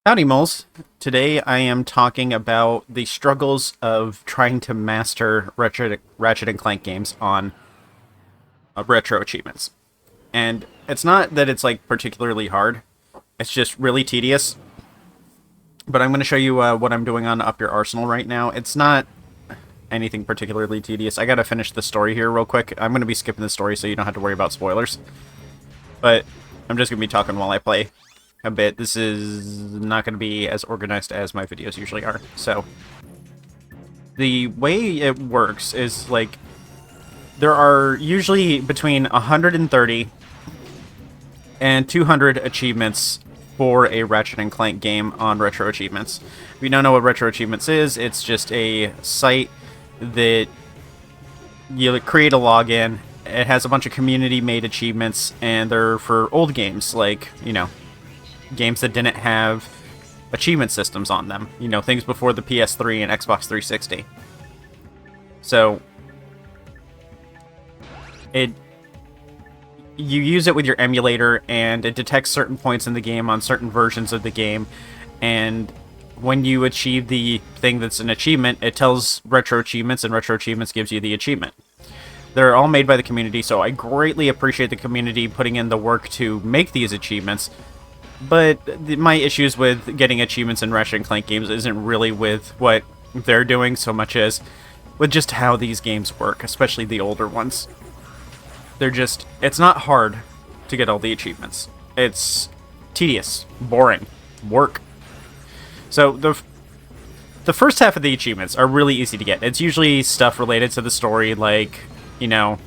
Howdy, moles. Today I am talking about the struggles of trying to master Ratchet and Clank games on retro achievements. And it's not that it's like particularly hard, it's just really tedious. But I'm going to show you what I'm doing on Up Your Arsenal right now. It's not anything particularly tedious. I got to finish the story here real quick. I'm going to be skipping the story so you don't have to worry about spoilers. But I'm just going to be talking while I play a bit. This is not going to be as organized as my videos usually are. So the way it works is like there are usually between 130 and 200 achievements for a Ratchet and Clank game on Retro Achievements. If you don't know what Retro Achievements is, it's just a site that you create a login. It has a bunch of community-made achievements, and they're for old games, like, you know, games that didn't have achievement systems on them. You know, things before the PS3 and Xbox 360. So, you use it with your emulator, and it detects certain points in the game on certain versions of the game, and when you achieve the thing that's an achievement, it tells Retro Achievements, and Retro Achievements gives you the achievement. They're all made by the community, so I greatly appreciate the community putting in the work to make these achievements, but my issues with getting achievements in Ratchet and Clank games isn't really with what they're doing so much as with just how these games work, especially the older ones. It's not hard to get all the achievements. It's tedious, boring, work. So the first half of the achievements are really easy to get. It's usually stuff related to the story, like, you know,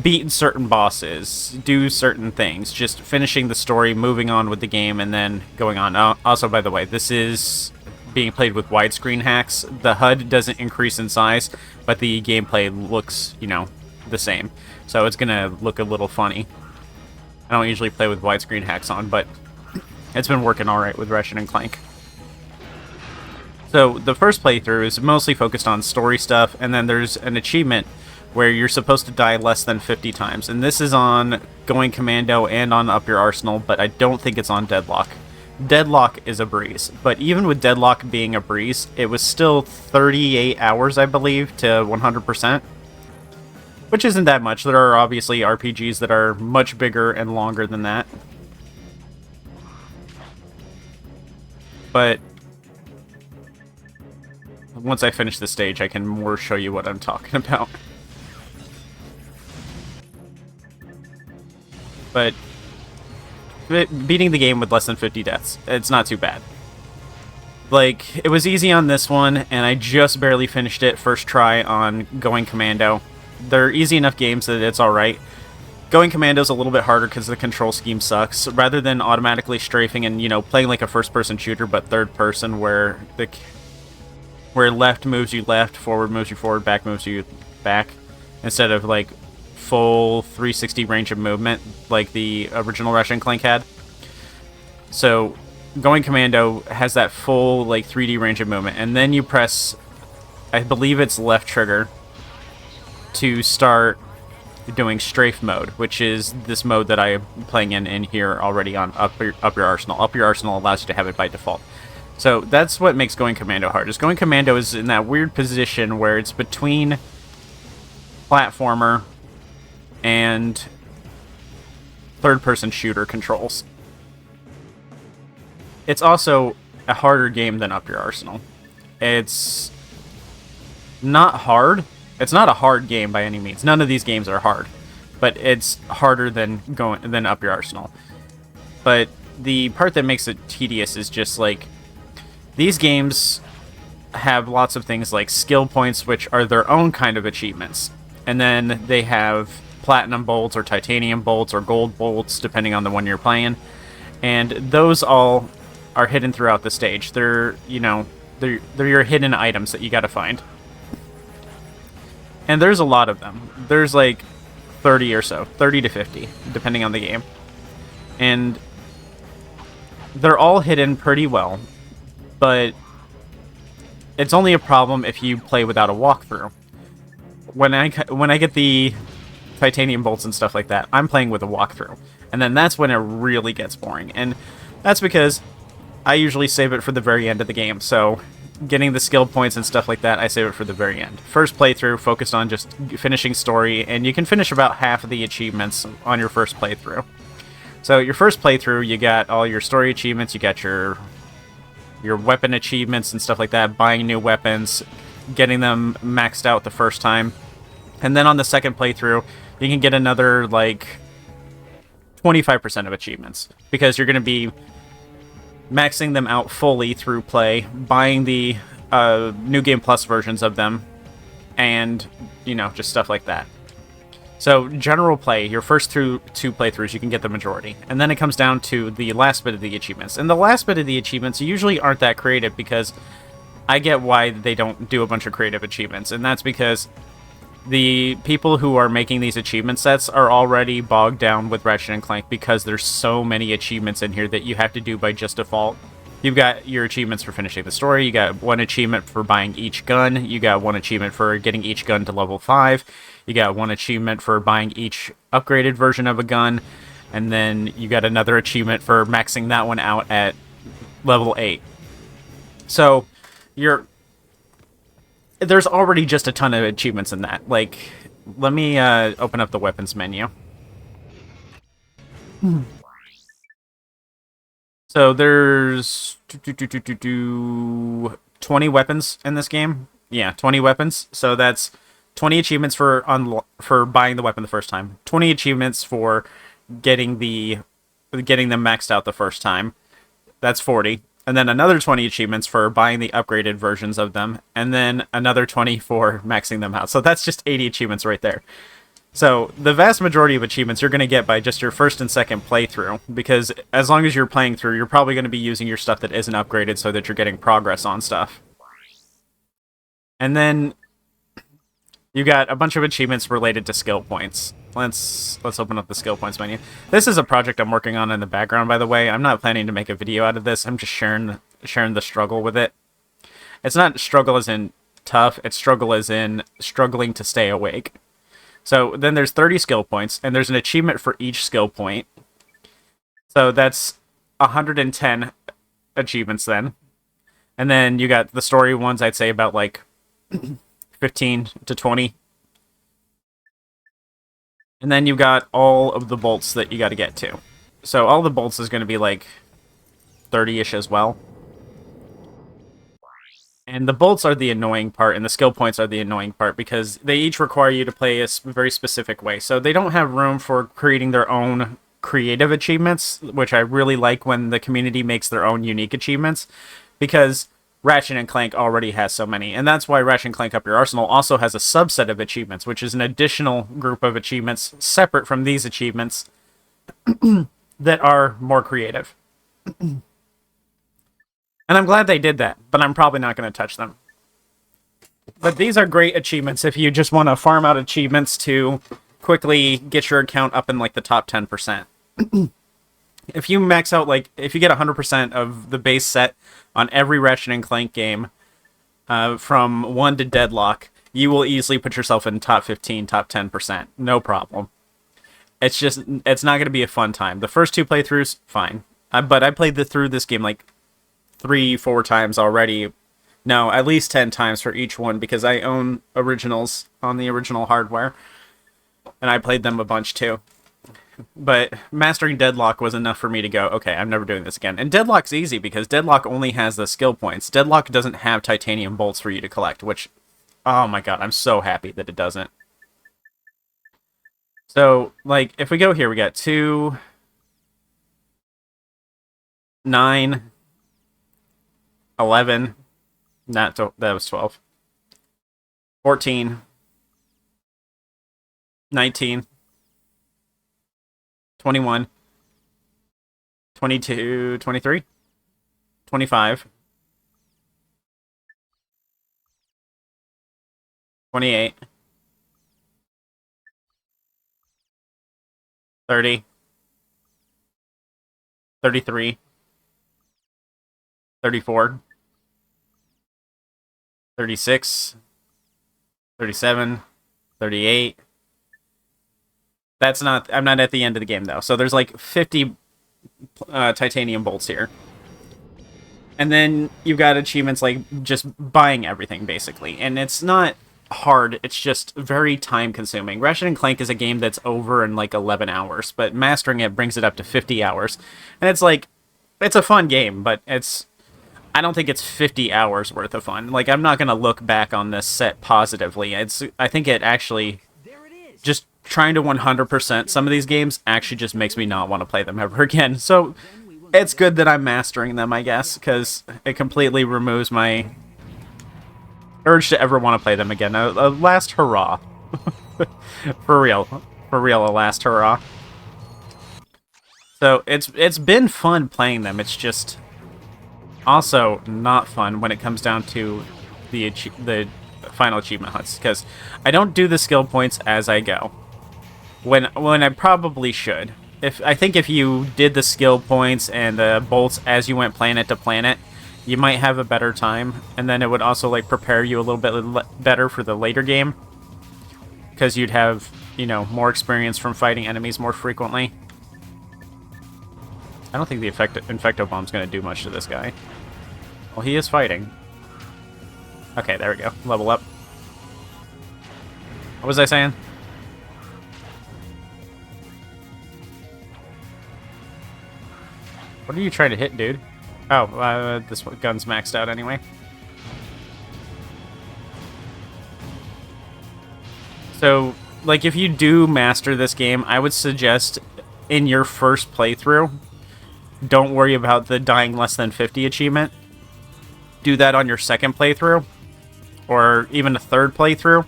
beat certain bosses, do certain things, just finishing the story, moving on with the game, and then going on. Also, by the way, this is being played with widescreen hacks. The HUD doesn't increase in size, but the gameplay looks, you know, the same. So it's gonna look a little funny. I don't usually play with widescreen hacks on, but it's been working alright with Ratchet and Clank. So the first playthrough is mostly focused on story stuff, and then there's an achievement where you're supposed to die less than 50 times. And this is on Going Commando and on Up Your Arsenal, but I don't think it's on Deadlock. Deadlock is a breeze, but even with Deadlock being a breeze, it was still 38 hours, I believe, to 100%. Which isn't that much. There are obviously RPGs that are much bigger and longer than that. But once I finish this stage, I can more show you what I'm talking about. But beating the game with less than 50 deaths, it's not too bad. Like, it was easy on this one, and I just barely finished it first try on Going Commando. They're easy enough games that it's alright. Going Commando's a little bit harder because the control scheme sucks. Rather than automatically strafing and, you know, playing like a first-person shooter, but third-person, where left moves you left, forward moves you forward, back moves you back, instead of, like, full 360 range of movement like the original Ratchet and Clank had. So, Going Commando has that full, like, 3D range of movement, and then you press, I believe it's left trigger, to start doing strafe mode, which is this mode that I am playing in here already on Up Your Arsenal. Up Your Arsenal allows you to have it by default. So that's what makes Going Commando hard. Is Going Commando is in that weird position where it's between platformer and third-person shooter controls. It's also a harder game than Up Your Arsenal. It's not hard. It's not a hard game by any means. None of these games are hard, but it's harder than Up Your Arsenal. But the part that makes it tedious is just like these games have lots of things like skill points, which are their own kind of achievements, and then they have platinum bolts or titanium bolts or gold bolts depending on the one you're playing, and those all are hidden throughout the stage. They're, you know, they're your hidden items that you got to find. And there's a lot of them. There's like 30 or so, 30 to 50, depending on the game. And they're all hidden pretty well, but it's only a problem if you play without a walkthrough. When I get the titanium bolts and stuff like that, I'm playing with a walkthrough. And then that's when it really gets boring. And that's because I usually save it for the very end of the game, so getting the skill points and stuff like that, I save it for the very end. First playthrough, focused on just finishing story, and you can finish about half of the achievements on your first playthrough. So your first playthrough, you got all your story achievements, you got your weapon achievements and stuff like that, buying new weapons, getting them maxed out the first time. And then on the second playthrough, you can get another, like, 25% of achievements, because you're going to be maxing them out fully through play, buying the New Game Plus versions of them, and, you know, just stuff like that. So, general play, your first two playthroughs, you can get the majority. And then it comes down to the last bit of the achievements. And the last bit of the achievements usually aren't that creative, because I get why they don't do a bunch of creative achievements. And that's because the people who are making these achievement sets are already bogged down with Ratchet and Clank, because there's so many achievements in here that you have to do by just default. You've got your achievements for finishing the story, you got one achievement for buying each gun, you got one achievement for getting each gun to level 5, you got one achievement for buying each upgraded version of a gun, and then you got another achievement for maxing that one out at level 8. So, there's already just a ton of achievements in that. Like, let me open up the weapons menu. So there's 20 weapons in this game. Yeah, 20 weapons. So that's 20 achievements for buying the weapon the first time. 20 achievements for getting them maxed out the first time. That's 40. And then another 20 achievements for buying the upgraded versions of them, and then another 20 for maxing them out. So that's just 80 achievements right there. So the vast majority of achievements you're going to get by just your first and second playthrough, because as long as you're playing through, you're probably going to be using your stuff that isn't upgraded so that you're getting progress on stuff. And then you got a bunch of achievements related to skill points. Let's open up the skill points menu. This is a project I'm working on in the background, by the way. I'm not planning to make a video out of this. I'm just sharing the struggle with it. It's not struggle as in tough. It's struggle as in struggling to stay awake. So then there's 30 skill points, and there's an achievement for each skill point. So that's 110 achievements then. And then you got the story ones, I'd say about like 15 to 20. And then you've got all of the bolts that you got to get to. So all the bolts is going to be like 30-ish as well. And the bolts are the annoying part, and the skill points are the annoying part, because they each require you to play a very specific way. So they don't have room for creating their own creative achievements, which I really like when the community makes their own unique achievements, because Ratchet and Clank already has so many. And that's why Ratchet and Clank Up Your Arsenal also has a subset of achievements, which is an additional group of achievements separate from these achievements that are more creative. And I'm glad they did that, but I'm probably not going to touch them. But these are great achievements if you just want to farm out achievements to quickly get your account up in like the top 10%. If you max out, like, if you get 100% of the base set on every Ratchet and Clank game, from 1 to Deadlock, you will easily put yourself in top 15, top 10%. No problem. It's not going to be a fun time. The first 2 playthroughs, fine. But I played through this game like 3-4 times already. No, at least 10 times for each one, because I own originals on the original hardware. And I played them a bunch too. But mastering Deadlock was enough for me to go, okay, I'm never doing this again. And Deadlock's easy, because Deadlock only has the skill points. Deadlock doesn't have titanium bolts for you to collect, which, oh my god, I'm so happy that it doesn't. So, like, if we go here, we got 2, 9, 11, that was 12, 14, 19, 21, 22, 23, 25, 28, 30, 33, 34, 36, 37, 38. I'm not at the end of the game, though. So there's like 50 titanium bolts here. And then you've got achievements like just buying everything, basically. And it's not hard, it's just very time consuming. Ratchet and Clank is a game that's over in like 11 hours, but mastering it brings it up to 50 hours. And it's like, it's a fun game, but I don't think it's 50 hours worth of fun. Like, I'm not going to look back on this set positively. I think it actually, just trying to 100% some of these games actually just makes me not want to play them ever again. So it's good that I'm mastering them, I guess, because it completely removes my urge to ever want to play them again. A last hurrah. For real, a last hurrah. So it's been fun playing them. It's just also not fun when it comes down to the final achievement hunts, because I don't do the skill points as I go. When I probably should. I think if you did the skill points and the bolts as you went planet to planet, you might have a better time, and then it would also like prepare you a little bit better for the later game, because you'd have, you know, more experience from fighting enemies more frequently. I don't think the Infecto Bomb's going to do much to this guy. Well, he is fighting. Okay, there we go. Level up. What was I saying? What are you trying to hit, dude? Oh, this gun's maxed out anyway. So, like, if you do master this game, I would suggest in your first playthrough, don't worry about the dying less than 50 achievement. Do that on your second playthrough, or even a third playthrough.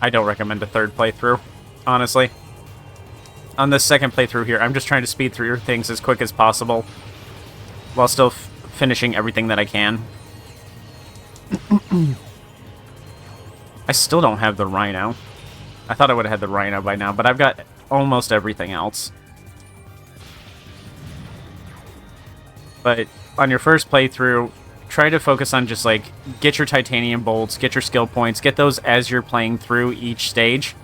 I don't recommend a third playthrough, honestly. On this second playthrough here, I'm just trying to speed through things as quick as possible, while still finishing everything that I can. I still don't have the Rhino. I thought I would have had the Rhino by now, but I've got almost everything else. But on your first playthrough, try to focus on just, like, get your titanium bolts, get your skill points, get those as you're playing through each stage.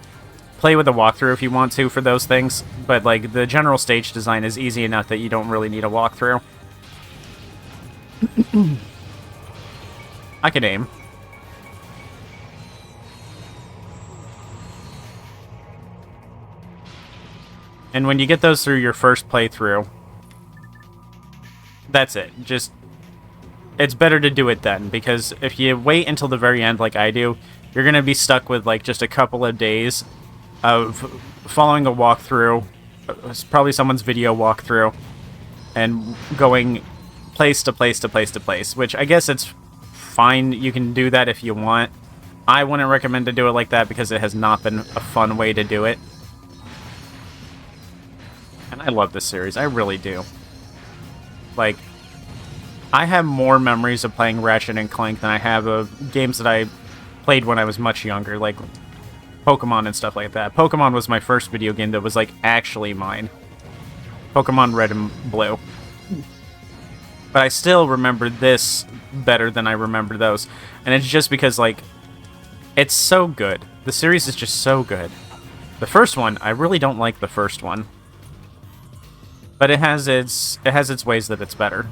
Play with a walkthrough if you want to for those things, but, like, the general stage design is easy enough that you don't really need a walkthrough. I can aim. And when you get those through your first playthrough, that's it. Just, it's better to do it then, because if you wait until the very end like I do, you're going to be stuck with, like, just a couple of days of following a walkthrough, probably someone's video walkthrough, and going place to place to place to place, which I guess it's fine. You can do that if you want. I wouldn't recommend to do it like that because it has not been a fun way to do it. And I love this series. I really do. Like, I have more memories of playing Ratchet and Clank than I have of games that I played when I was much younger, like Pokemon and stuff like that. Pokemon was my first video game that was, like, actually mine. Pokemon Red and Blue. But I still remember this better than I remember those. And it's just because, like, it's so good. The series is just so good. The first one, I really don't like the first one. But it has its ways that it's better.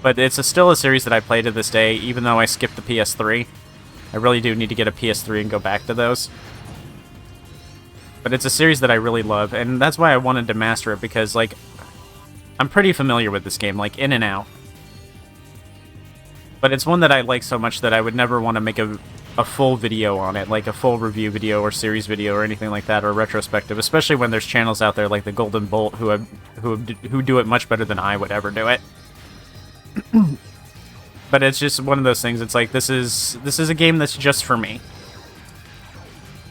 But it's still a series that I play to this day, even though I skipped the PS3. I really do need to get a PS3 and go back to those. But it's a series that I really love, and that's why I wanted to master it, because, like, I'm pretty familiar with this game, like, in and out. But it's one that I like so much that I would never want to make a full video on it, like a full review video or series video or anything like that, or retrospective, especially when there's channels out there like the Golden Bolt who do it much better than I would ever do it. But it's just one of those things. It's like, this is a game that's just for me.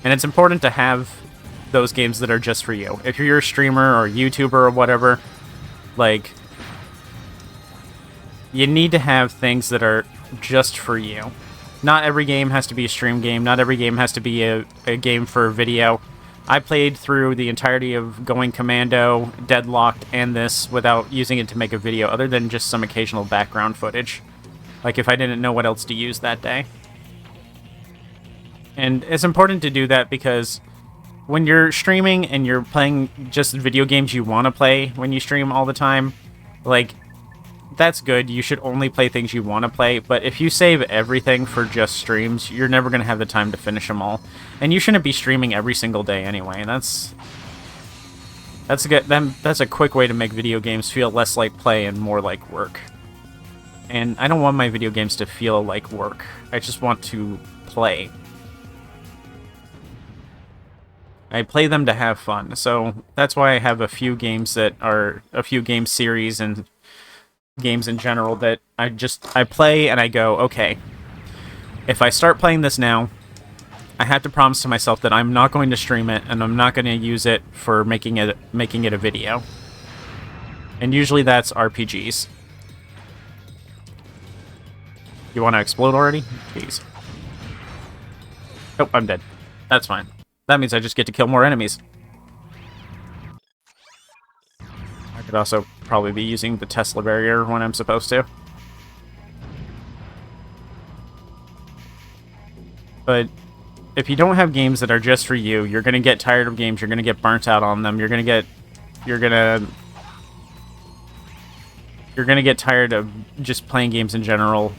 And it's important to have those games that are just for you. If you're a streamer or a YouTuber or whatever, like, you need to have things that are just for you. Not every game has to be a stream game. Not every game has to be a game for video. I played through the entirety of Going Commando, Deadlocked, and this without using it to make a video, other than just some occasional background footage. Like, if I didn't know what else to use that day. And it's important to do that because when you're streaming and you're playing just video games you want to play when you stream all the time, Like, that's good. You should only play things you want to play, but if you save everything for just streams, you're never going to have the time to finish them all. And you shouldn't be streaming every single day anyway. That's a quick way to make video games feel less like play and more like work. And I don't want my video games to feel like work. I just want to play. I play them to have fun. So that's why I have a few games that are a few game series and games in general that I play and I go, okay, if I start playing this now, I have to promise to myself that I'm not going to stream it and I'm not going to use it for making it a video. And usually that's RPGs. You want to explode already? Jeez. Oh, I'm dead. That's fine. That means I just get to kill more enemies. I could also probably be using the Tesla barrier when I'm supposed to. But if you don't have games that are just for you, you're going to get tired of games, you're going to get burnt out on them, you're going to get tired of just playing games in general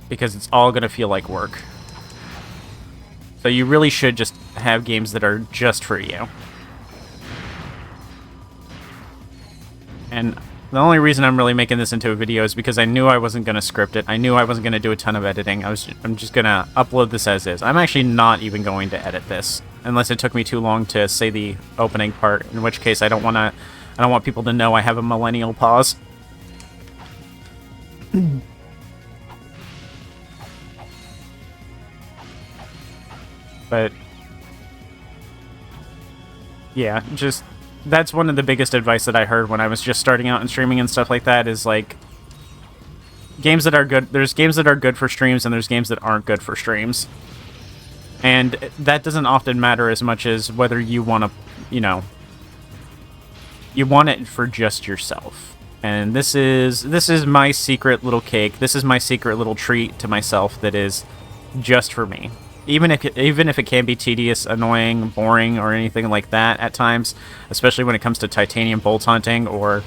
because it's all going to feel like work. So you really should just have games that are just for you. And the only reason I'm really making this into a video is because I knew I wasn't going to script it. I knew I wasn't going to do a ton of editing. I'm just going to upload this as is. I'm actually not even going to edit this unless it took me too long to say the opening part, in which case I don't want people to know I have a millennial pause. But yeah, just that's one of the biggest advice that I heard when I was just starting out in streaming and stuff like that is like games that are good. There's games that are good for streams and there's games that aren't good for streams. And that doesn't often matter as much as whether you want to, you want it for just yourself. And this is my secret little cake. This is my secret little treat to myself that is just for me. Even if it can be tedious, annoying, boring, or anything like that at times, especially when it comes to titanium bolt hunting or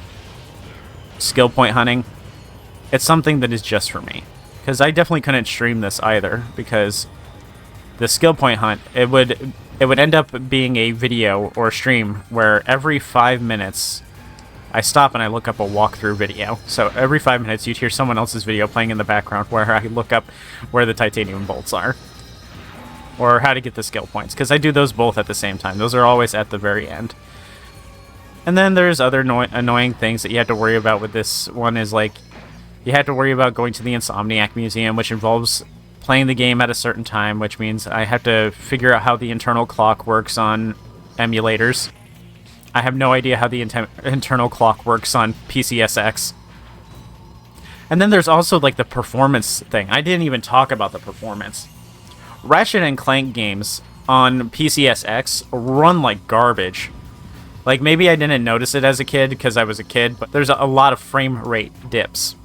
skill point hunting, it's something that is just for me. Because I definitely couldn't stream this either, because the skill point hunt, it would end up being a video or a stream where every 5 minutes I stop and I look up a walkthrough video. So every 5 minutes you'd hear someone else's video playing in the background where I look up where the titanium bolts are. Or how to get the skill points, because I do those both at the same time. Those are always at the very end. And then there's other annoying things that you have to worry about with this one is like, you have to worry about going to the Insomniac Museum, which involves playing the game at a certain time, which means I have to figure out how the internal clock works on emulators. I have no idea how the internal clock works on PCSX. And then there's also like the performance thing. I didn't even talk about the performance. Ratchet and Clank games on PCSX run like garbage. Like, maybe I didn't notice it as a kid because I was a kid, but there's a lot of frame rate dips.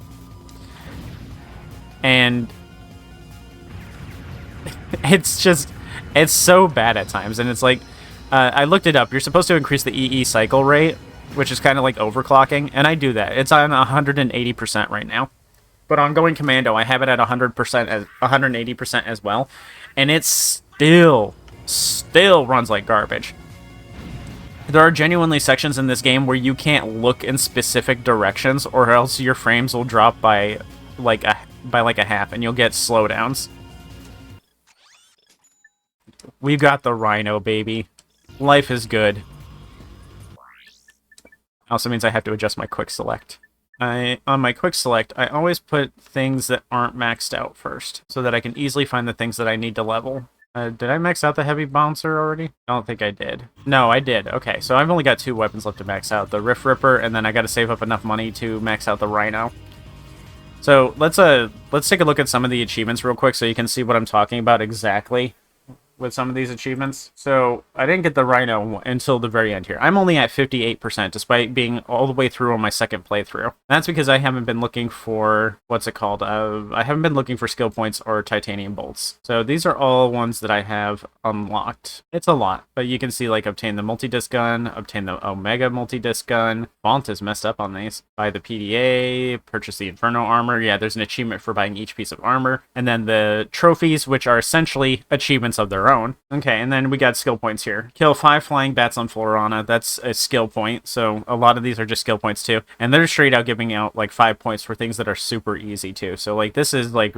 And it's so bad at times. And it's like, I looked it up. You're supposed to increase the EE cycle rate, which is kind of like overclocking, and I do that. It's on 180% right now. But on Going Commando, I have it at 100%, 180% as well. And it still runs like garbage. There are genuinely sections in this game where you can't look in specific directions, or else your frames will drop by like a half, and you'll get slowdowns. We've got the Rhino, baby. Life is good. Also means I have to adjust my quick select. On my quick select, I always put things that aren't maxed out first, so that I can easily find the things that I need to level. Did I max out the heavy bouncer already? I don't think I did. No, I did. Okay, so I've only got 2 weapons left to max out. The Rift Ripper, and then I gotta save up enough money to max out the Rhino. So let's take a look at some of the achievements real quick so you can see what I'm talking about exactly. with some of these achievements. So I didn't get the Rhino until the very end here. I'm only at 58%, despite being all the way through on my second playthrough. That's because I haven't been looking for, what's it called? I haven't been looking for skill points or titanium bolts. So these are all ones that I have unlocked. It's a lot, but you can see like obtain the multi-disc gun, obtain the Omega multi-disc gun. Font is messed up on these. Buy the PDA, purchase the Inferno armor. Yeah, there's an achievement for buying each piece of armor. And then the trophies, which are essentially achievements of their own. Okay, and then we got skill points here. Kill 5 flying bats on Florana. That's a skill point. So a lot of these are just skill points too. And they're straight out giving out like 5 points for things that are super easy too. So like this is like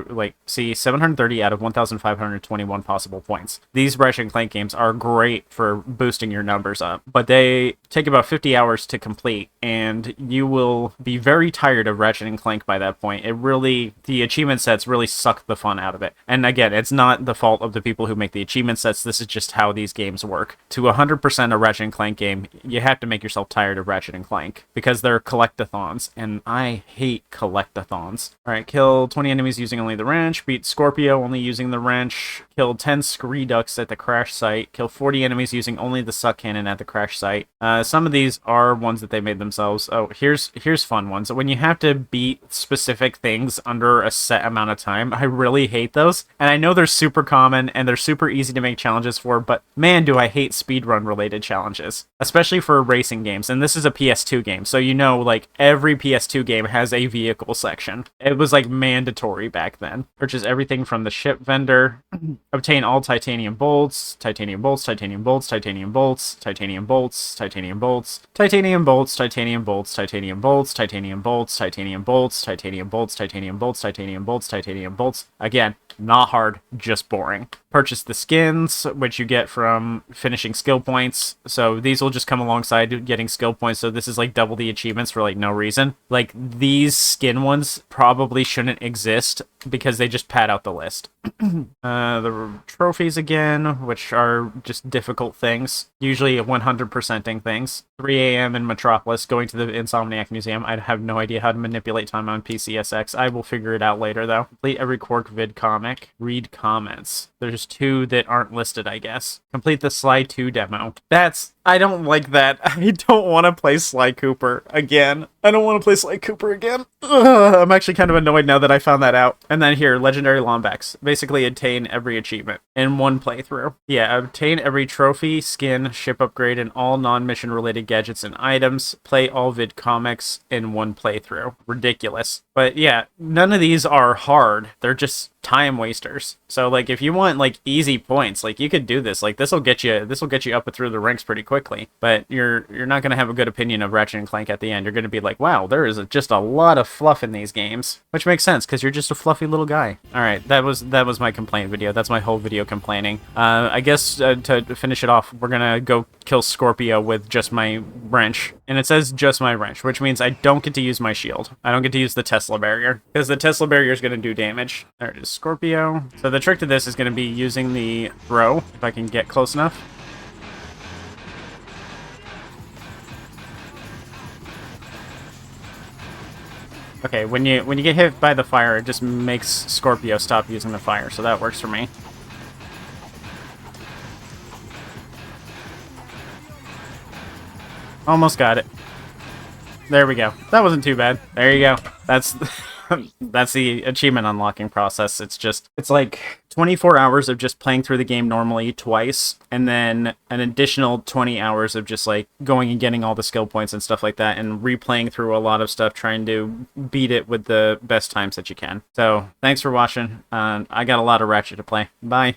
see 730 out of 1,521 possible points. These Ratchet and Clank games are great for boosting your numbers up, but they take about 50 hours to complete, and you will be very tired of Ratchet and Clank by that point. The achievement sets really suck the fun out of it. And again, it's not the fault of the people who make the achievement sets. This is just how these games work. To 100% a Ratchet and Clank game, you have to make yourself tired of Ratchet and Clank because they're collectathons, and I hate collectathons. All right, kill 20 enemies using only the wrench, beat Scorpio only using the wrench, kill 10 scree ducks at the crash site, kill 40 enemies using only the suck cannon at the crash site. Some of these are ones that they made themselves. Oh, here's fun ones. When you have to beat specific things under a set amount of time, I really hate those. And I know they're super common and they're super easy to make challenges for, but man, do I hate speedrun related challenges, especially for racing games. And this is a PS2 game, so you know, like every PS2 game has a vehicle section. It was like mandatory back then. Purchase everything from the ship vendor. Obtain all titanium bolts, titanium bolts, titanium bolts, titanium bolts, titanium bolts, titanium bolts, titanium bolts, titanium bolts, titanium bolts, titanium bolts, titanium bolts, titanium bolts, titanium bolts, titanium bolts, titanium bolts. Again, not hard, just boring. Purchase the skins, which you get from finishing skill points. So these will just come alongside getting skill points. So this is like double the achievements for like no reason. Like these skin ones probably shouldn't exist because they just pad out the list. The trophies again, which are just difficult things, usually 100%ing things. 3 a.m. in Metropolis, going to the Insomniac Museum. I have no idea how to manipulate time on PCSX. I will figure it out later though. Complete every Quark vid comic. Read comments. There's 2 that aren't listed, I guess. Complete the Sly 2 demo. I don't like that. I don't want to play Sly Cooper again. I don't want to play Sly Cooper again. Ugh, I'm actually kind of annoyed now that I found that out. And then here, Legendary Lombax. Basically, attain every achievement in one playthrough. Yeah, obtain every trophy, skin, ship upgrade, and all non-mission related gadgets and items. Play all vid comics in one playthrough. Ridiculous. But yeah, none of these are hard. They're just time wasters. So like if you want like easy points, like you could do this. Like this will get you up and through the ranks pretty quickly. But you're not going to have a good opinion of Ratchet and Clank at the end. You're going to be like, wow, there is just a lot of fluff in these games, which makes sense because you're just a fluffy little guy. All right, that was my complaint video. That's my whole video complaining. I guess to finish it off, we're gonna go kill Scorpio with just my wrench, and it says just my wrench, which means I don't get to use my shield. I don't get to use the Tesla barrier because the Tesla barrier is going to do damage. There it is, Scorpio. So the trick to this is going to be using the throw, if I can get close enough. Okay, when you get hit by the fire, it just makes Scorpio stop using the fire, so that works for me. Almost got it. There we go. That wasn't too bad. There you go. That's that's the achievement unlocking process. It's like 24 hours of just playing through the game normally twice, and then an additional 20 hours of just like going and getting all the skill points and stuff like that, and replaying through a lot of stuff, trying to beat it with the best times that you can. So thanks for watching. I got a lot of Ratchet to play. Bye.